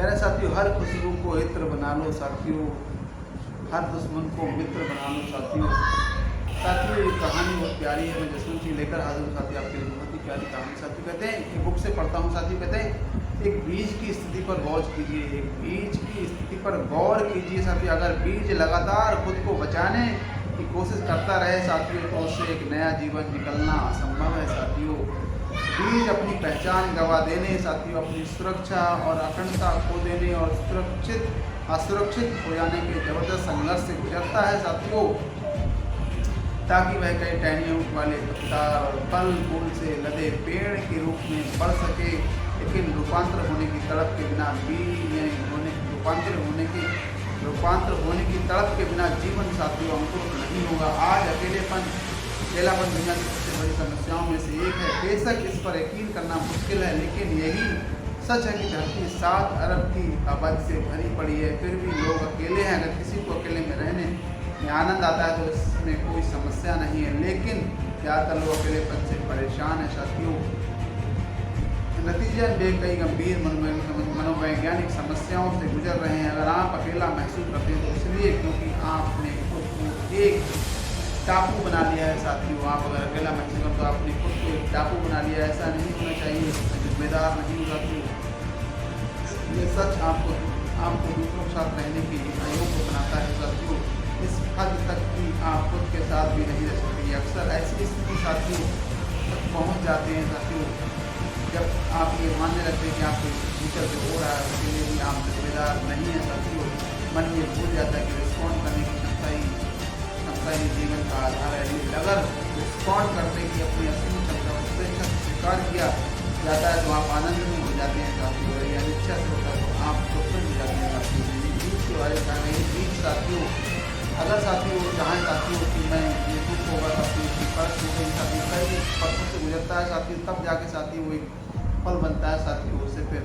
कह रहे साथियों, हर खुशबू को इत्र बना लो साथियों, हर दुश्मन को मित्र बना लो साथियों। साथियों ये कहानी बहुत प्यारी है, मैं जसवंत सिंह लेकर हाजिर हूँ साथियों आपके लिए। बहुत ही प्यारी कहानी साथियों। कहते हैं, ये बुक से पढ़ता हूँ साथियों। कहते हैं एक बीज की स्थिति पर गौर कीजिए, एक बीज की स्थिति पर गौर कीजिए साथियों। अगर बीज लगातार खुद को बचाने की कोशिश करता रहे साथियों, तो उससे एक नया जीवन निकलना असंभव है साथियों। बीज अपनी पहचान गंवा देने साथियों, अपनी सुरक्षा और अखंडता खो देने और असुरक्षित हो जाने के जबरदस्त संघर्ष से गुजरता है साथियों, ताकि वह कई टहनियों वाले पत्ता और फल फूल से लदे पेड़ के रूप में बढ़ सके। लेकिन रूपांतर होने की तड़प के बिना रूपांतर होने की तड़प के बिना जीवन साथियों अंकुर नहीं होगा। आज अकेलापन दुनिया की सबसे बड़ी समस्याओं में से एक है। बेशक इस पर यकीन करना मुश्किल है, लेकिन यही सच है कि धरती 7 अरब की आबादी से भरी पड़ी है, फिर भी लोग अकेले हैं। अगर किसी को अकेले में रहने में आनंद आता है तो इसमें कोई समस्या नहीं है, लेकिन ज़्यादातर लोग अकेलेपन से परेशान है साथियों। नतीजा वे कई गंभीर मनोवैज्ञानिक समस्याओं से गुजर रहे हैं। अगर आप अकेला महसूस करते हैं तो इसलिए क्योंकि आपने खुद को एक टापू बना लिया है साथियों। आप अगर अकेला महसूस करते तो आपने खुद को एक टापू बना लिया है। ऐसा नहीं होना चाहिए, जिम्मेदार नहीं हो साथियों। ये सच आपको दूसरों के साथ रहने के लिए अयोग्य बनाता है साथियों। इस हद तक कि आप खुद के साथ भी नहीं रह सकते। अक्सर ऐसी स्थिति साथियों तक पहुँच जाते हैं साथियों, जब आप ये मानने लगते हैं कि आपके भीतर जो हो रहा है उसके लिए भी आप जिम्मेदार नहीं है साथियों। मन ये भूल जाता है कि रिस्पॉन्ड करने की क्षमता ही जीवन का आधार है। अगर रिस्पॉन्ड करने की अपनी असली क्षमता उससे स्वीकार किया जाता है तो आप आनंद में हो जाते हैं साथियों। या इच्छा से होता है तो आप प्रोत्साहित हो जाते हैं साथियों। बीज के बारे में कहा नहीं, बीज साथियों अगर साथियों चाहें साथियों कि मैं ये दुख होगा साथियों की फर्क हो गई साथियों, कई फर्कों से गुजरता है साथियों, तब जाके साथियों वो एक फल बनता है साथियों। उससे फिर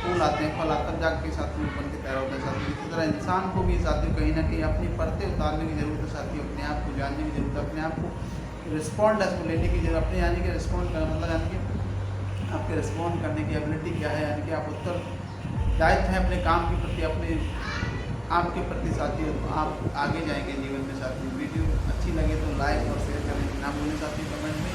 फूल आते हैं, फल तब जाके साथियों बन के तैयार होता है साथियों। इसी तरह इंसान को भी साथियों कहीं ना कहीं अपनी परतें उतारने की ज़रूरत है साथियों। अपने आप को जानने की ज़रूरत है, अपने आप को रिस्पॉन्ड को लेने की जरूरत, अपने यानी कि रिस्पॉन्ड करना मतलब यानी कि आपके रिस्पॉन्ड करने की एबिलिटी क्या है, यानी कि आप उत्तरदायित्व है अपने काम के प्रति, अपने आपके प्रति साथियों। तो आप आगे जाएंगे जीवन में साथियों। वीडियो अच्छी लगे तो लाइक और शेयर करने ना भूलें साथियों। कमेंट में